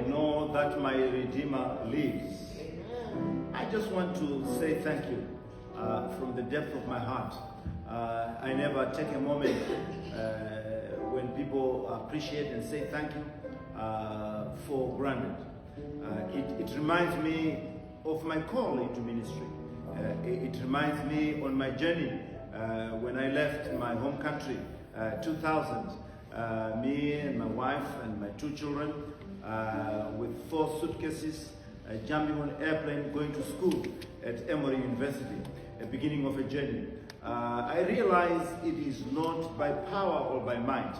know that my Redeemer lives. I just want to say thank you from the depth of my heart. I never take a moment when people appreciate and say thank you for granted. It reminds me of my call into ministry. It reminds me on my journey when I left my home country, 2000. Me and my wife and my 2 children with 4 suitcases, jumping on an airplane, going to school at Emory University, the beginning of a journey. I realized it is not by power or by might,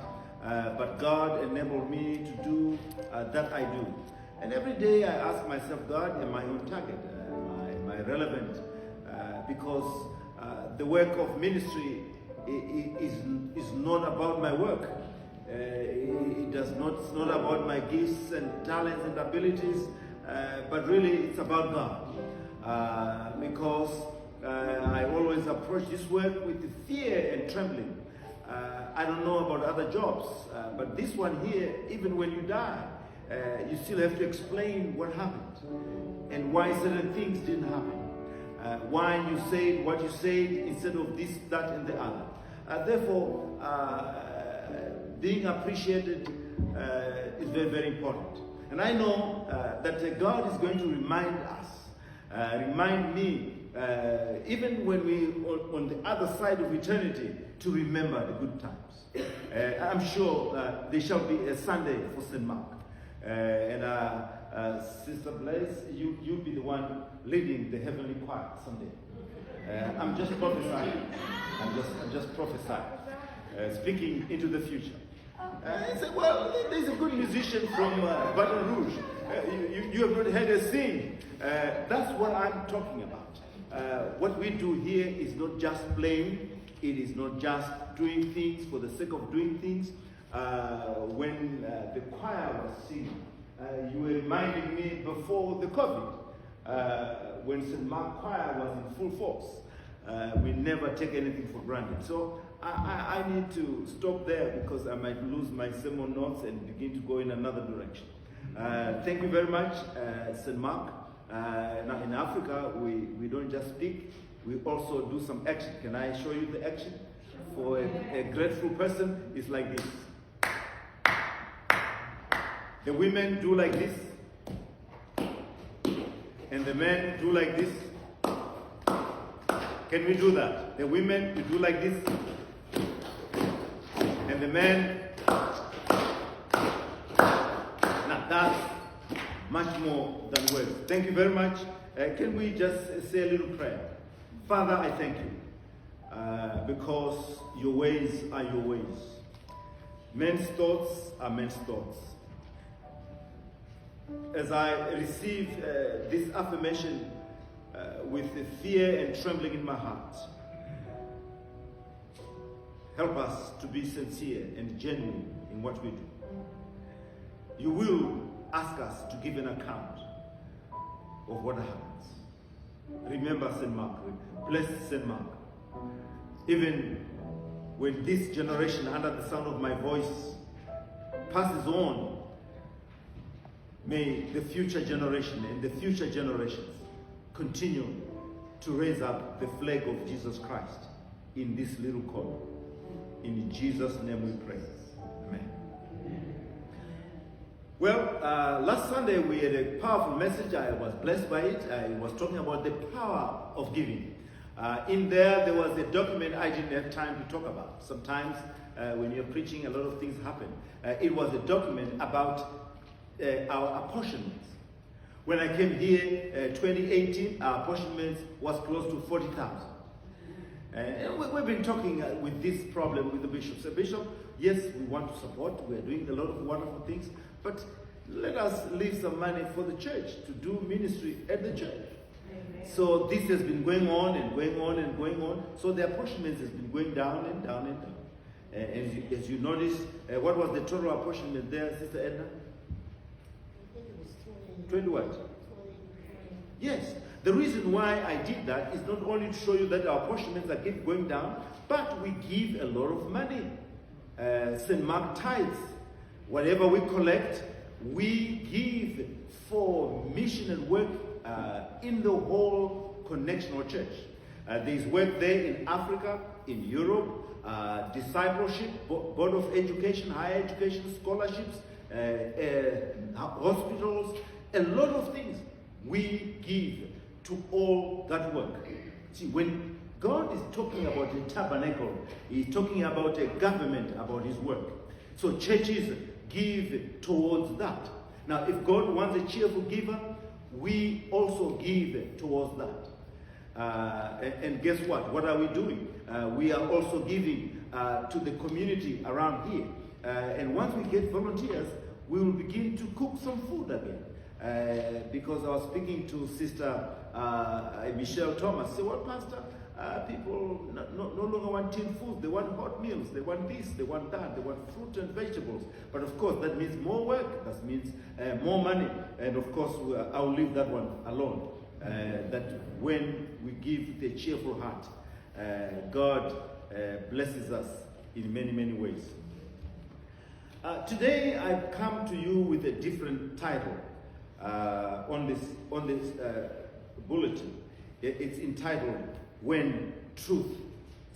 but God enabled me to do that I do. And every day I ask myself, God, am I on target? Am I relevant? Because the work of ministry is not about my work. It's not about my gifts and talents and abilities, but really it's about God. Because I always approach this work with fear and trembling. I don't know about other jobs, but this one here, even when you die, you still have to explain what happened and why certain things didn't happen. Why you said what you said instead of this, that, and the other. Therefore, being appreciated is very, very important. And I know that God is going to remind us, remind me, even when we on the other side of eternity, to remember the good times. I'm sure there shall be a Sunday for St. Mark. And Sister Blaise, you'll be the one leading the heavenly choir someday. I'm just prophesying. I'm just prophesying, speaking into the future. I said, well, there's a good musician from Baton Rouge. You have not heard her sing. That's what I'm talking about. What we do here is not just playing. It is not just doing things for the sake of doing things. When the choir was singing, you were reminding me before the COVID, when St. Mark Choir was in full force. We never take anything for granted. So I need to stop there because I might lose my sermon notes and begin to go in another direction. Thank you very much, St. Mark. Now in Africa, we don't just speak, we also do some action. Can I show you the action? For a grateful person, it's like this. The women do like this, and the men do like this. Can we do that? The women, we do like this, and the men. Now that's much more than words. Thank you very much. Can we just say a little prayer? Father, I thank you because your ways are your ways. Men's thoughts are men's thoughts. As I receive this affirmation with fear and trembling in my heart, help us to be sincere and genuine in what we do. You will ask us to give an account of what happens. Remember St. Mark, bless St. Mark. Even when this generation under the sound of my voice passes on, may the future generation and the future generations continue to raise up the flag of Jesus Christ in this little corner. In Jesus' name we pray. Amen. Well, last Sunday we had a powerful message. I was blessed by it. I was talking about the power of giving. In there was a document I didn't have time to talk about. Sometimes when you're preaching, a lot of things happen. It was a document about our apportionments. When I came here, 2018, our apportionments was close to 40,000. And we've been talking with this problem with the bishop. So Bishop, yes, we want to support. We are doing a lot of wonderful things, but let us leave some money for the church to do ministry at the church. Amen. So this has been going on and going on and going on. So the apportionments has been going down and down and down. As you notice, what was the total apportionment there, Sister Edna? 20 what? Yes. The reason why I did that is not only to show you that our apportionments are going down, but we give a lot of money. St. Mark tithes. Whatever we collect, we give for mission and work in the whole connectional church. There's work there in Africa, in Europe, discipleship, board of education, higher education, scholarships, hospitals, a lot of things we give to all that work. See, when God is talking about a tabernacle, He's talking about a government, about His work. So churches give towards that. Now, if God wants a cheerful giver, we also give towards that. And guess what? What are we doing? We are also giving to the community around here. And once we get volunteers, we will begin to cook some food again. Because I was speaking to Sister Michelle Thomas. Say, well, Pastor, people no longer want tinned food. They want hot meals. They want this. They want that. They want fruit and vegetables. But of course, that means more work. That means more money. And of course, I'll leave that one alone. That when we give with a cheerful heart, God blesses us in many, many ways. Today, I've come to you with a different title on this bulletin. It's entitled, When Truth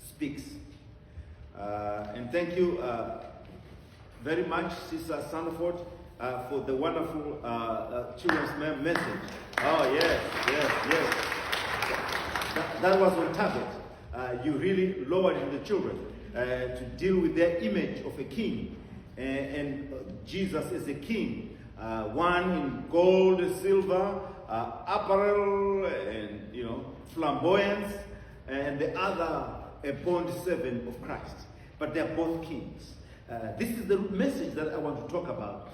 Speaks. And thank you very much, Sister Sandford, for the wonderful children's message. Oh, yes. That was on target. You really lowered the children to deal with their image of a king. And Jesus is a king. One in gold, silver, apparel, and flamboyance, and the other a bond servant of Christ. But they're both kings. This is the message that I want to talk about.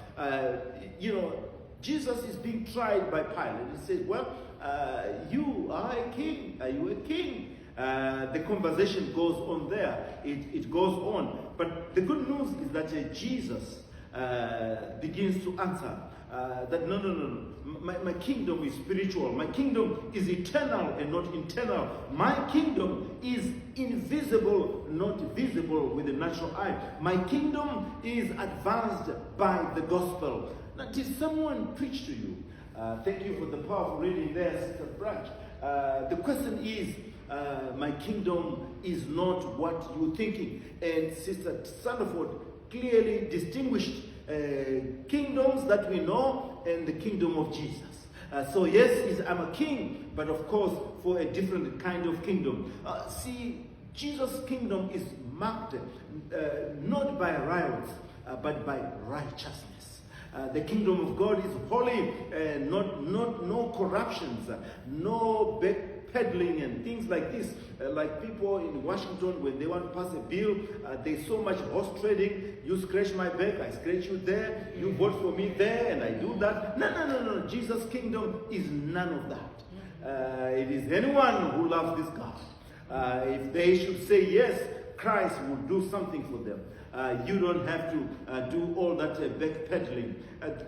Jesus is being tried by Pilate. He says, well, you are a king. Are you a king? The conversation goes on there. It goes on. But the good news is that Jesus begins to answer that no. My kingdom is spiritual. My kingdom is eternal and not internal. My kingdom is invisible, not visible with the natural eye. My kingdom is advanced by the gospel. Now, did someone preach to you? Thank you for the powerful reading there, Sister Branch. The question is, my kingdom is not what you're thinking. And Sister Sandford clearly distinguished kingdoms that we know and the kingdom of Jesus. So yes, I'm a king, but of course for a different kind of kingdom. See, Jesus' kingdom is marked not by riots, but by righteousness. The kingdom of God is holy, no corruptions, no backpedaling and things like this. Like people in Washington, when they want to pass a bill, there's so much horse trading. You scratch my back, I scratch you there. You vote for me there, and I do that. No. Jesus' kingdom is none of that. It is anyone who loves this God. If they should say yes, Christ will do something for them. You don't have to do all that backpedaling.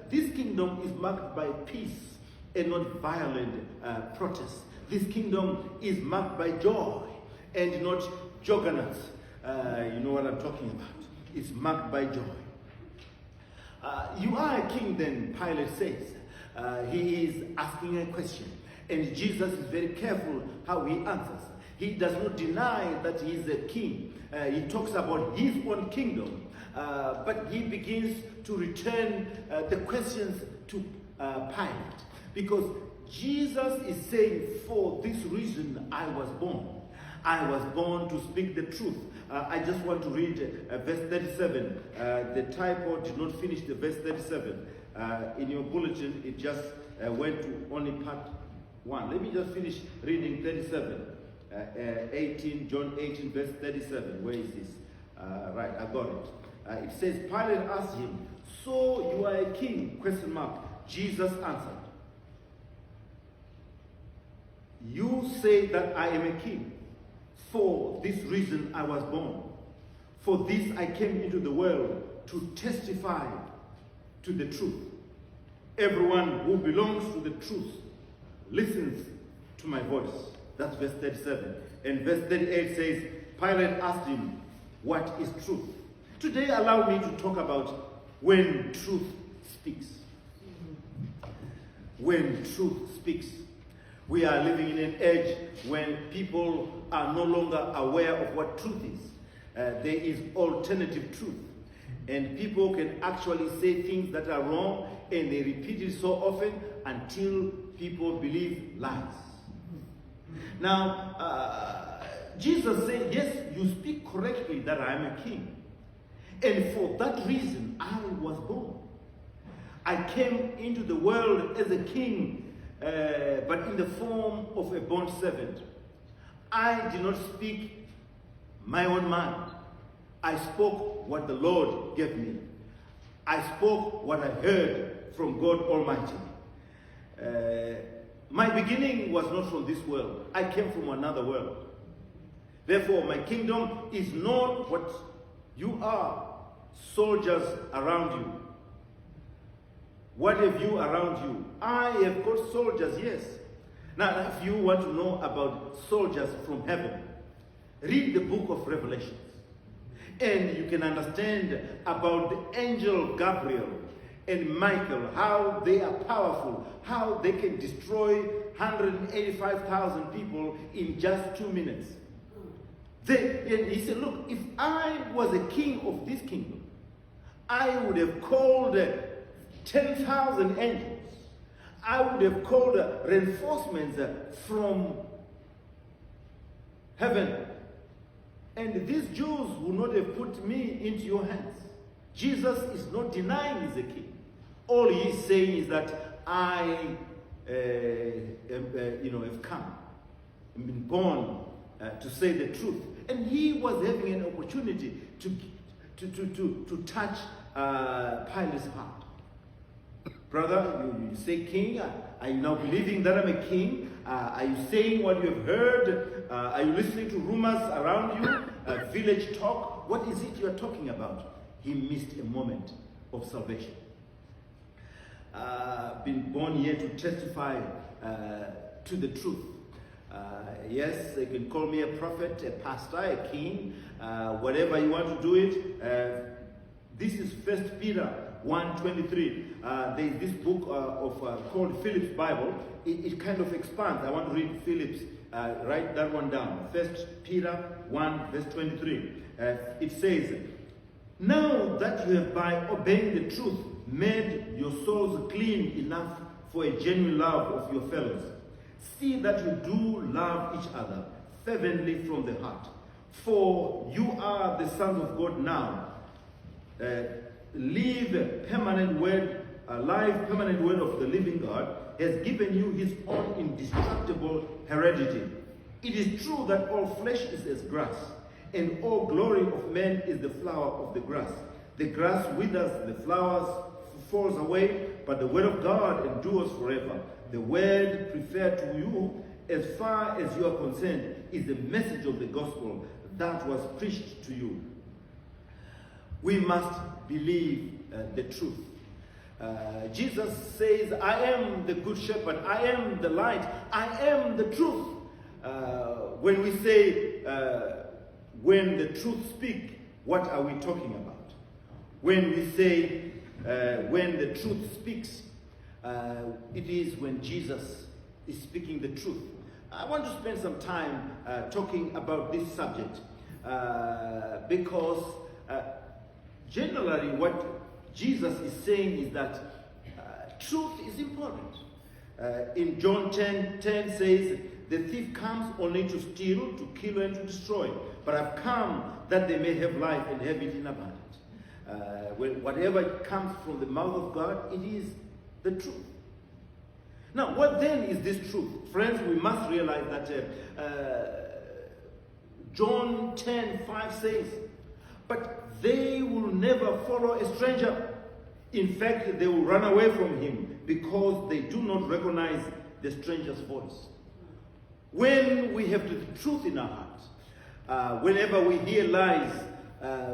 This kingdom is marked by peace and not violent protest. This kingdom is marked by joy and not juggernauts. You know what I'm talking about. It's marked by joy. You are a king, then, Pilate says. He is asking a question. And Jesus is very careful how he answers. He does not deny that he is a king. He talks about his own kingdom. But he begins to return the questions to Pilate. Because Jesus is saying, for this reason I was born. I was born to speak the truth. I just want to read verse 37. The typo did not finish the verse 37. In your bulletin, it just went to only part 1. Let me just finish reading 37. 18, John 18, verse 37. Where is this? Right, I got it. It says, Pilate asked him, so you are a king? Question mark. Jesus answered, you say that I am a king. For this reason I was born. For this I came into the world, to testify to the truth. Everyone who belongs to the truth listens to my voice. That's verse 37. And verse 38 says, Pilate asked him, what is truth? Today allow me to talk about when truth speaks. when truth speaks. We are living in an age when people are no longer aware of what truth is. There is alternative truth. And people can actually say things that are wrong, and they repeat it so often until people believe lies. Now, Jesus said, yes, you speak correctly that I am a king. And for that reason, I was born. I came into the world as a king, but in the form of a bond servant. I did not speak my own mind. I spoke what the Lord gave me. I spoke what I heard from God Almighty. My beginning was not from this world. I came from another world. Therefore, my kingdom is not what you are, soldiers around you. What have you around you? I have got soldiers, yes. Now, if you want to know about soldiers from heaven, read the book of Revelation. And you can understand about the angel Gabriel and Michael, how they are powerful, how they can destroy 185,000 people in just 2 minutes. And he said, look, if I was a king of this kingdom, I would have called 10,000 angels. I would have called reinforcements from heaven. And these Jews would not have put me into your hands. Jesus is not denying he's a king. All he is saying is that I have come and been born to say the truth. And he was having an opportunity to touch Pilate's heart. Brother, you say king, are you now believing that I'm a king? Are you saying what you have heard? Are you listening to rumors around you? Village talk? What is it you are talking about? He missed a moment of salvation. Been born here to testify to the truth. Yes, they can call me a prophet, a pastor, a king, whatever you want to do it. This is 1 Peter 1:23. There is this book called Philip's Bible. It kind of expands. I want to read Philip's. Write that one down. 1 Peter 1 verse 23. It says, now that you have by obeying the truth made your souls clean enough for a genuine love of your fellows, see that you do love each other fervently from the heart. For you are the sons of God now. Live permanent word of the living God has given you his own indestructible heredity. It is true that all flesh is as grass, and all glory of man is the flower of the grass. The grass withers, the flowers falls away, but the word of God endures forever. The word preferred to you, as far as you are concerned, is the message of the gospel that was preached to you. We must believe the truth. Jesus says, I am the good shepherd, I am the light, I am the truth. When we say, when the truth speaks, what are we talking about? When we say, when the truth speaks, it is when Jesus is speaking the truth. I want to spend some time talking about this subject because generally what Jesus is saying is that truth is important. In John 10:10 says, the thief comes only to steal, to kill, and to destroy. But I've come that they may have life and have it in abundance. Whatever comes from the mouth of God, it is the truth. Now, what then is this truth? Friends, we must realize that John 10:5 says, but they will never follow a stranger. In fact, they will run away from him because they do not recognize the stranger's voice. When we have the truth in our hearts, whenever we hear lies,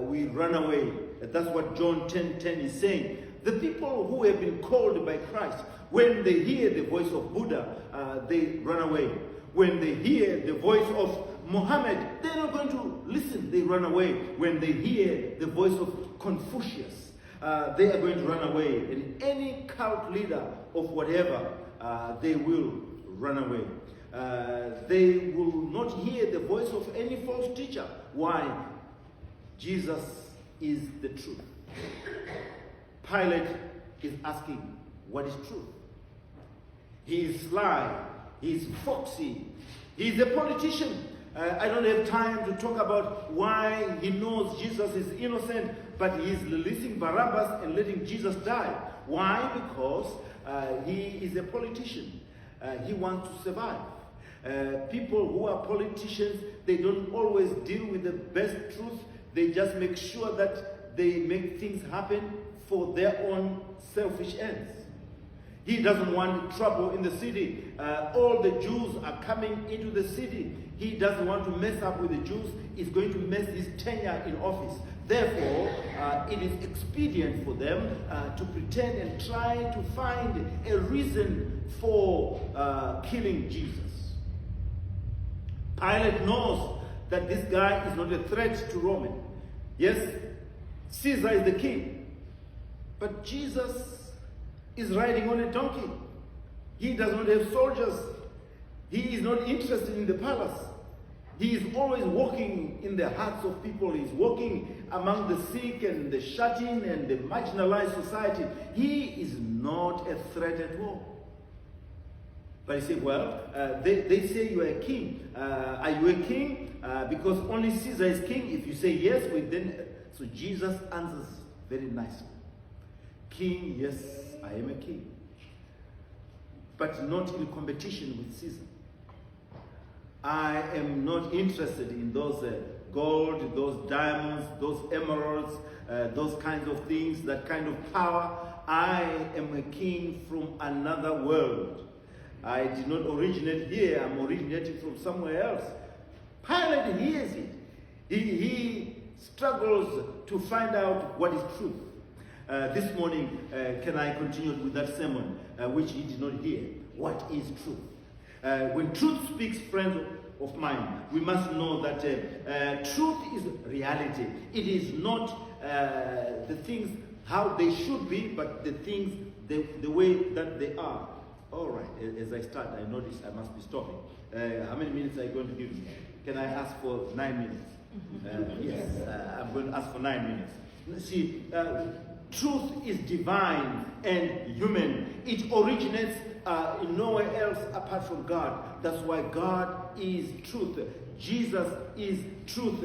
we run away. That's what John 10:10 is saying. The people who have been called by Christ, when they hear the voice of Buddha, they run away. When they hear the voice of Muhammad, they're not going to listen, they run away. When they hear the voice of Confucius, They are going to run away. And any cult leader of whatever, they will run away. They will not hear the voice of any false teacher. Why? Jesus is the truth. Pilate is asking, what is truth? He is sly. He is foxy. He is a politician. I don't have time to talk about why he knows Jesus is innocent, but he is releasing Barabbas and letting Jesus die. Why? Because he is a politician. He wants to survive. People who are politicians, they don't always deal with the best truth. They just make sure that they make things happen for their own selfish ends. He doesn't want trouble in the city. All the Jews are coming into the city. He doesn't want to mess up with the Jews. He's going to mess his tenure in office. Therefore, it is expedient for them to pretend and try to find a reason for killing Jesus. Pilate knows that this guy is not a threat to Rome. Yes, Caesar is the king. But Jesus is riding on a donkey. He does not have soldiers. He is not interested in the palace. He is always walking in the hearts of people. He is walking among the sick and the shut-in and the marginalized society. He is not a threat at all. But he said, well, they say you are a king. Are you a king? Because only Caesar is king. If you say yes, then... So Jesus answers very nicely. King, yes, I am a king. But not in competition with Caesar. I am not interested in those gold, those diamonds, those emeralds, those kinds of things, that kind of power. I am a king from another world. I did not originate here. I'm originating from somewhere else. Pilate hears it. He struggles to find out what is truth. This morning, can I continue with that sermon, which he did not hear? What is truth? When truth speaks, friends of mine, we must know that truth is reality. It is not the things how they should be, but the things the way that they are. All right, as I start, I notice I must be stopping. How many minutes are you going to give me? Can I ask for 9 minutes? Yes, I'm going to ask for 9 minutes. See, truth is divine and human. It originates in nowhere else apart from God. That's why God is truth. Jesus is truth.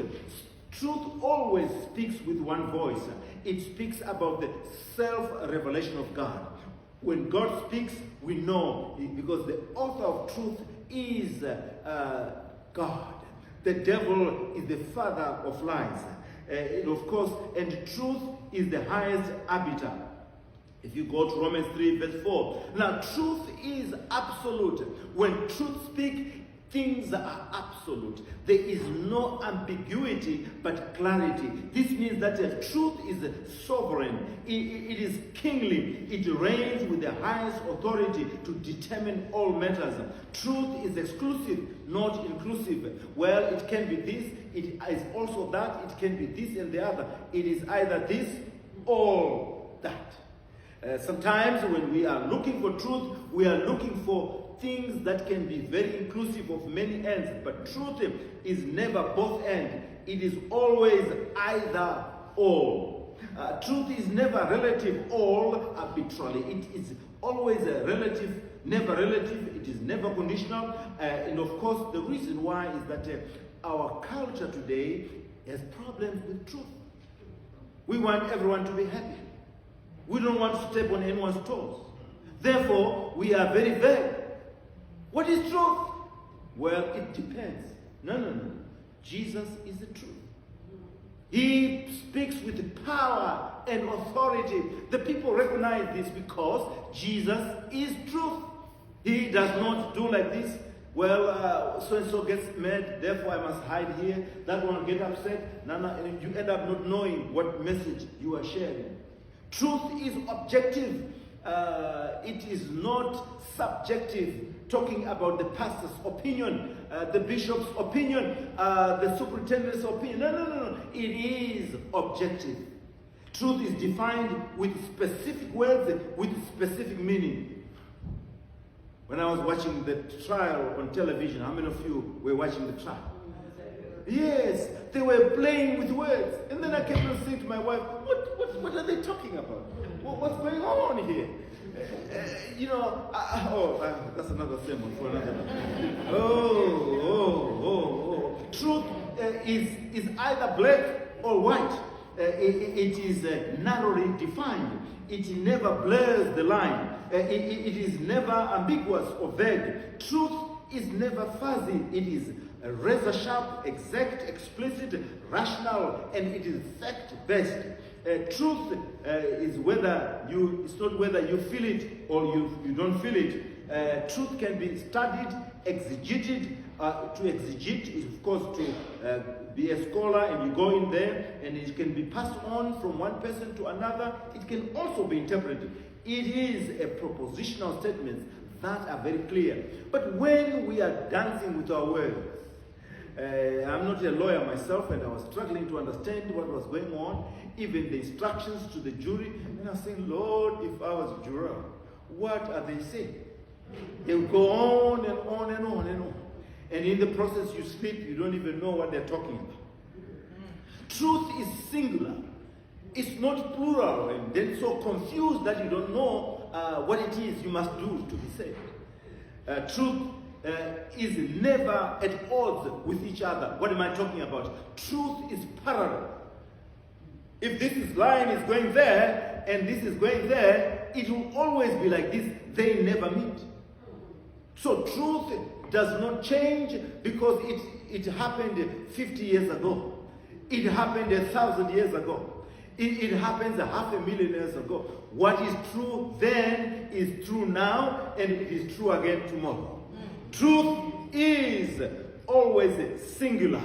Truth always speaks with one voice. It speaks about the self-revelation of God. When God speaks, we know, because the author of truth is God. The devil is the father of lies. And of course, and truth is the highest arbiter. If you go to Romans 3 verse 4. Now, truth is absolute. When truth speaks, things are absolute. There is no ambiguity, but clarity. This means that truth is sovereign. It is kingly. It reigns with the highest authority to determine all matters. Truth is exclusive, not inclusive. Well, it can be this, it is also that, it can be this and the other. It is either this or that. Sometimes when we are looking for truth, we are looking for things that can be very inclusive of many ends, but truth is never both ends. It is always either or. Truth is never relative or arbitrarily. It is always a relative, never relative. It is never conditional. And of course, the reason why is that our culture today has problems with truth. We want everyone to be happy. We don't want to step on anyone's toes. Therefore, we are very vague. What is truth? Well, it depends. No. Jesus is the truth. He speaks with power and authority. The people recognize this because Jesus is truth. He does not do like this. Well, so-and-so gets mad, therefore I must hide here. That one will get upset. And you end up not knowing what message you are sharing. Truth is objective. It is not subjective, talking about the pastor's opinion, the bishop's opinion, the superintendent's opinion. No. It is objective. Truth is defined with specific words, with specific meaning. When I was watching the trial on television, how many of you were watching the trial? Yes, they were playing with words. And then I kept on saying to my wife, what are they talking about? What's going on here? That's another sermon for another day. Truth is either black or white. It is narrowly defined. It never blurs the line. It is never ambiguous or vague. Truth is never fuzzy. It is razor sharp, exact, explicit, rational, and it is fact-based. Truth is it's not whether you feel it or you don't feel it. Truth can be studied, exegeted. To exegete is, of course, to be a scholar, and you go in there, and it can be passed on from one person to another. It can also be interpreted. It is a propositional statement that are very clear. But when we are dancing with our words, I'm not a lawyer myself, and I was struggling to understand what was going on, even the instructions to the jury. And I was saying, Lord, if I was a juror, what are they saying? They will go on and on and on and on. And in the process, you sleep, you don't even know what they're talking about. Truth is singular. It's not plural, and then so confused that you don't know what it is you must do to be saved. Truth is never at odds with each other. What am I talking about? Truth is parallel. If this line is going there and this is going there, it will always be like this. They never meet. So truth does not change because it happened 50 years ago. It happened 1,000 years ago. It happens 500,000 years ago. What is true then is true now, and it is true again tomorrow. Truth is always singular.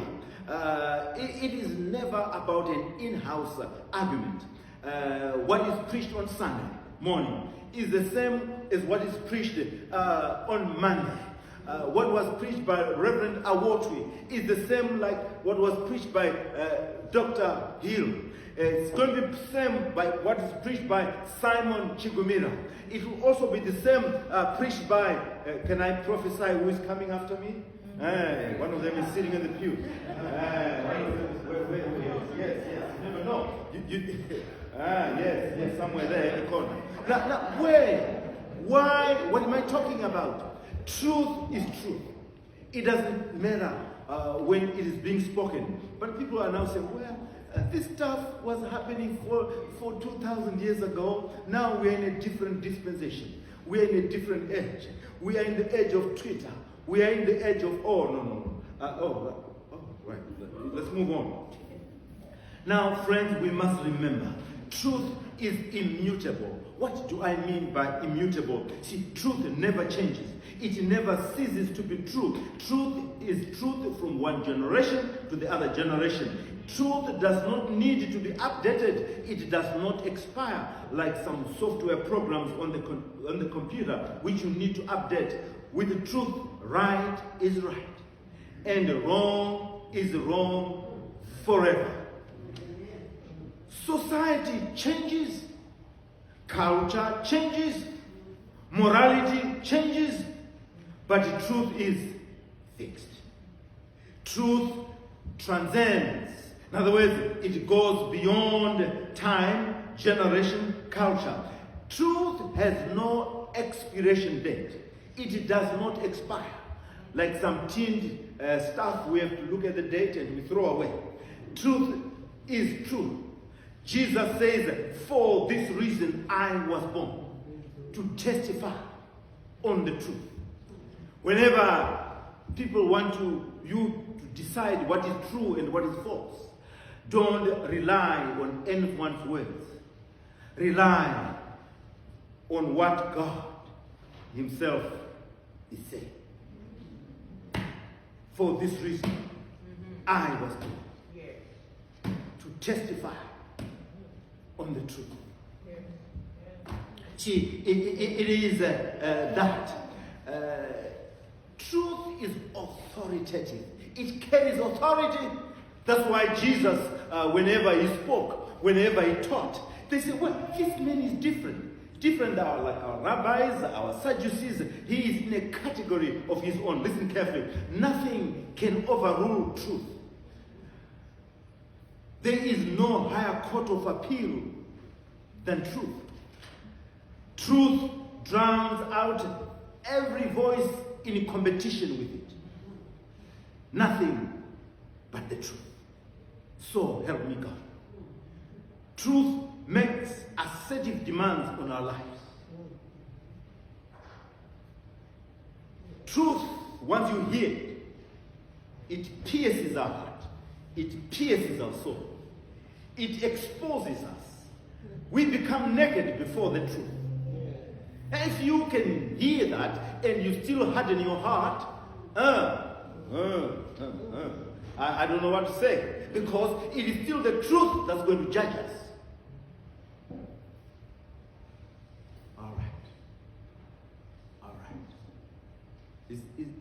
It is never about an in-house argument. What is preached on Sunday morning is the same as what is preached on Monday. What was preached by Reverend Awotwi is the same like what was preached by Dr. Hill. It's going to be the same by what is preached by Simon Chigmuria. It will also be the same preached by, can I prophesy who is coming after me? One of them is sitting in the pew. Yes, you never know. Yes, somewhere there in the corner. Now, where? Why? What am I talking about? Truth is truth. It doesn't matter when it is being spoken. But people are now saying, well, this stuff was happening for 2,000 years ago. Now we are in a different dispensation. We are in a different age. We are in the age of Twitter. We are in the age of, right. Let's move on. Now, friends, we must remember, truth is immutable. What do I mean by immutable? See, truth never changes. It never ceases to be true. Truth is truth from one generation to the other generation. Truth does not need to be updated. It does not expire like some software programs on the computer which you need to update. With the truth, right is right, and wrong is wrong forever. Society changes, culture changes, morality changes, but the truth is fixed. Truth transcends. In other words, it goes beyond time, generation, culture. Truth has no expiration date. It does not expire. Like some tinned stuff, we have to look at the date and we throw away. Truth is true. Jesus says, for this reason I was born, to testify on the truth. Whenever people want you to decide what is true and what is false, don't rely on anyone's words. Rely on what God Himself is saying. For this reason, I was born, to testify on the truth. See, it is that truth is authoritative. It carries authority. That's why Jesus, whenever He spoke, whenever he taught, they say, well, this man is different. Different are like our rabbis, our Sadducees. He is in a category of his own. Listen carefully. Nothing can overrule truth. There is no higher court of appeal than truth. Truth drowns out every voice in competition with it. Nothing but the truth. So help me God. Truth makes assertive demands on our lives. Truth, once you hear it, it pierces our heart. It pierces our soul. It exposes us. We become naked before the truth. And if you can hear that and you still harden your heart, I don't know what to say, because it is still the truth that's going to judge us. All right.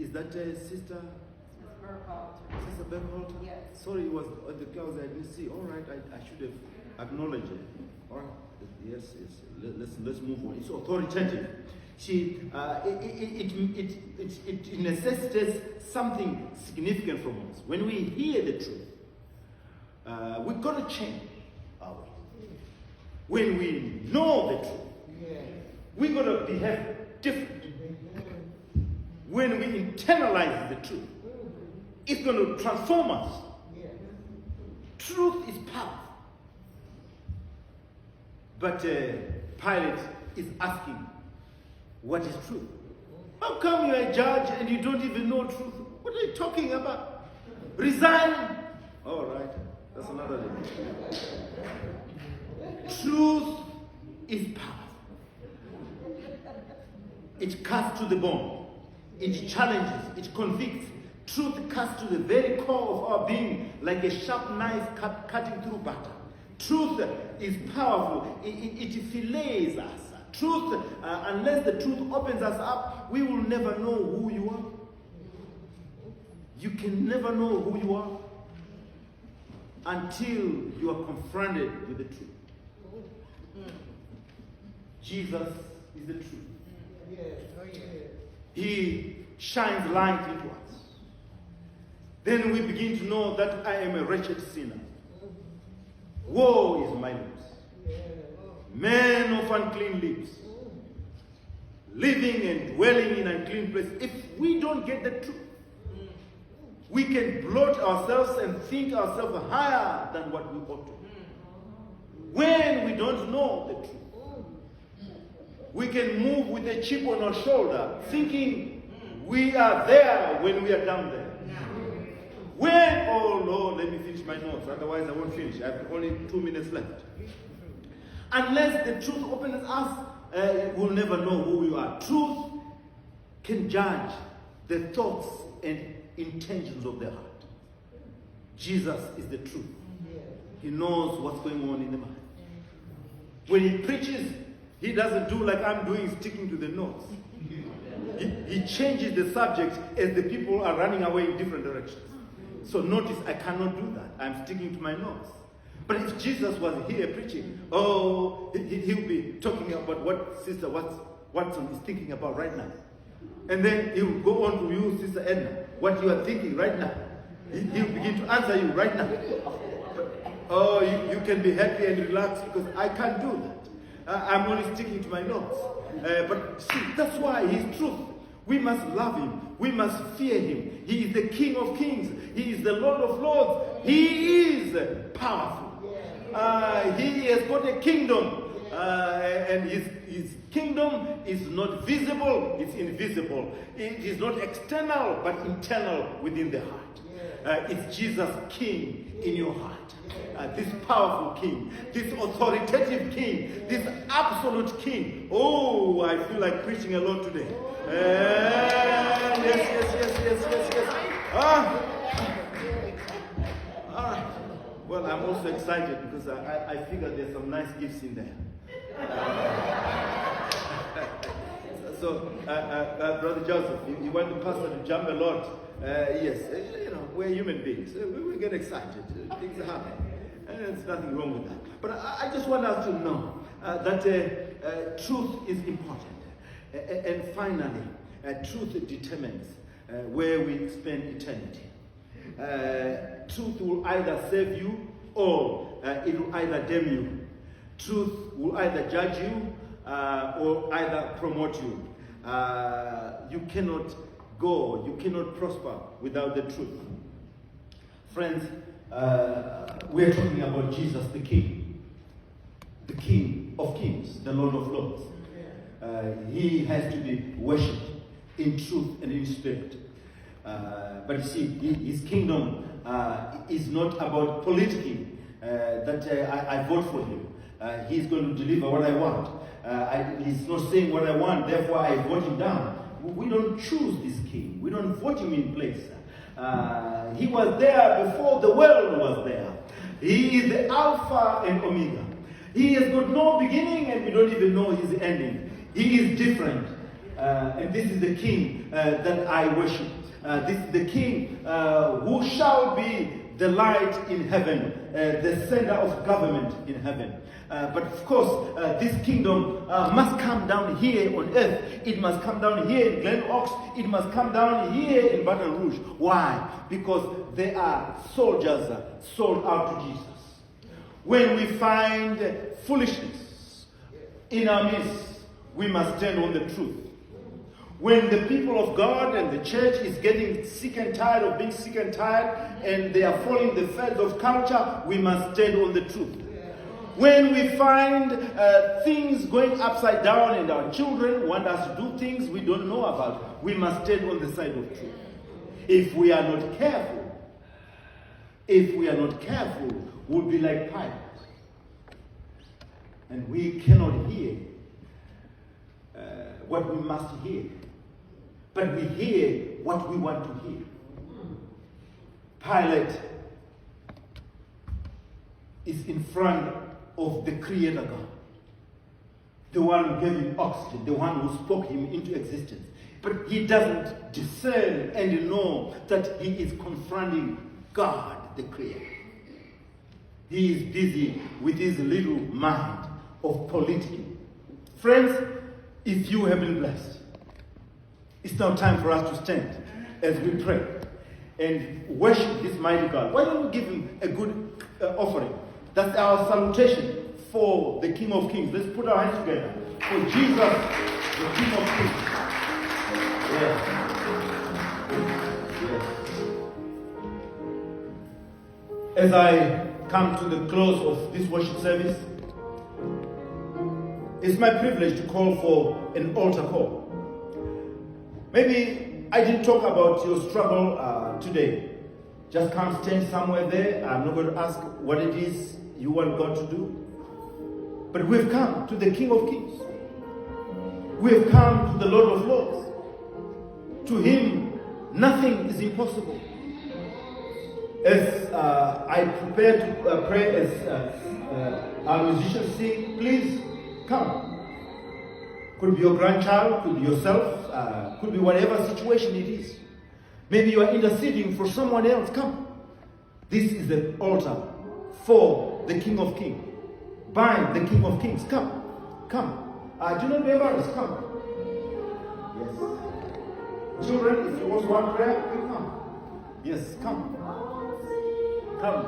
Is that Sister? Sister Bergholter? Yes. Sorry, it was the girls I didn't see. All right, I should have acknowledged it. All right. Yes. Let's move on. It's authoritative. It necessitates something significant from us. When we hear the truth, we've got to change our way. When we know the truth, we've got to behave different. When we internalize the truth, it's going to transform us. Truth is power. But Pilate is asking, what is truth? How come you're a judge and you don't even know truth? What are you talking about? Resign? All right, that's another day. Truth is power. It cuts to the bone. It challenges. It convicts. Truth cuts to the very core of our being like a sharp knife cutting through butter. Truth is powerful. It fillets us. Truth, unless the truth opens us up, we will never know who you are. You can never know who you are until you are confronted with the truth. Jesus is the truth. He shines light into us. Then we begin to know that I am a wretched sinner. Woe is my lips. Man of unclean lips. Living and dwelling in unclean place. If we don't get the truth, we can bloat ourselves and think ourselves higher than what we ought to. When we don't know the truth, we can move with a chip on our shoulder, thinking we are there when we are down there. When, oh Lord, let me finish my notes, otherwise I won't finish. I have only 2 minutes left. Unless the truth opens us, we'll never know who we are. Truth can judge the thoughts and intentions of the heart. Jesus is the truth. He knows what's going on in the mind. When he preaches, he doesn't do like I'm doing, sticking to the notes. He changes the subject as the people are running away in different directions. So notice, I cannot do that. I'm sticking to my notes. But if Jesus was here preaching, he'll be talking about what Sister Watson is thinking about right now. And then he'll go on to you, Sister Edna, what you are thinking right now. He'll begin to answer you right now. You can be happy and relaxed because I can't do that. I'm only sticking to my notes. But see, that's why he's truth. We must love him. We must fear him. He is the King of Kings. He is the Lord of Lords. He is powerful. He has got a kingdom. And his kingdom is not visible, it's invisible. It is not external, but internal within the heart. It's Jesus King in your heart. This powerful King, this authoritative King, this absolute King. Oh, I feel like preaching a lot today. Yes. Well, I'm also excited because I figure there's some nice gifts in there. Brother Joseph, you want the pastor to jump a lot? Yes, we're human beings. We get excited. Things happen. There's nothing wrong with that. But I just want us to know that truth is important. And finally, truth determines where we spend eternity. Truth will either save you or it will either damn you. Truth will either judge you or either promote you. You cannot go, you cannot prosper without the truth. Friends, we're talking about Jesus the King of Kings, the Lord of Lords. He has to be worshipped in truth and in spirit. But you see, his kingdom is not about politicking, that I vote for him. He's going to deliver what I want. He's not saying what I want, therefore I vote him down. We don't choose this king. We don't vote him in place. He was there before the world was there. He is the Alpha and Omega. He has got no beginning and we don't even know his ending. He is different. And this is the king that I worship. This is the king who shall be the light in heaven, the center of government in heaven. But of course, this kingdom must come down here on earth. It must come down here in Glen Oaks. It must come down here in Baton Rouge. Why? Because they are soldiers sold out to Jesus. When we find foolishness in our midst, we must stand on the truth. When the people of God and the church is getting sick and tired of being sick and tired and they are following the fads of culture, we must stand on the truth. When we find things going upside down and our children want us to do things we don't know about, we must stand on the side of truth. If we are not careful, we'll be like Pilate. And we cannot hear what we must hear. But we hear what we want to hear. Pilate is in front of the Creator God, the one who gave him oxygen, the one who spoke him into existence. But he doesn't discern and know that he is confronting God, the Creator. He is busy with his little mind of politicking. Friends, if you have been blessed, it's now time for us to stand as we pray and worship this mighty God. Why don't we give him a good offering? That's our salutation for the King of Kings. Let's put our hands together for Jesus, the King of Kings. Yes. Yes. As I come to the close of this worship service, it's my privilege to call for an altar call. Maybe I didn't talk about your struggle today. Just come stand somewhere there. I'm not going to ask what it is you want God to do. But we've come to the King of Kings. We've come to the Lord of Lords. To him, nothing is impossible. As I prepare to pray, as our musicians sing, please come. Could be your grandchild, could be yourself, could be whatever situation it is. Maybe you are interceding for someone else. Come. This is the altar for the King of Kings. By the King of Kings. Come. Come. Do not be embarrassed. Come. Yes. Children, if you want one prayer, you come. Yes, come. Come.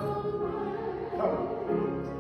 Come.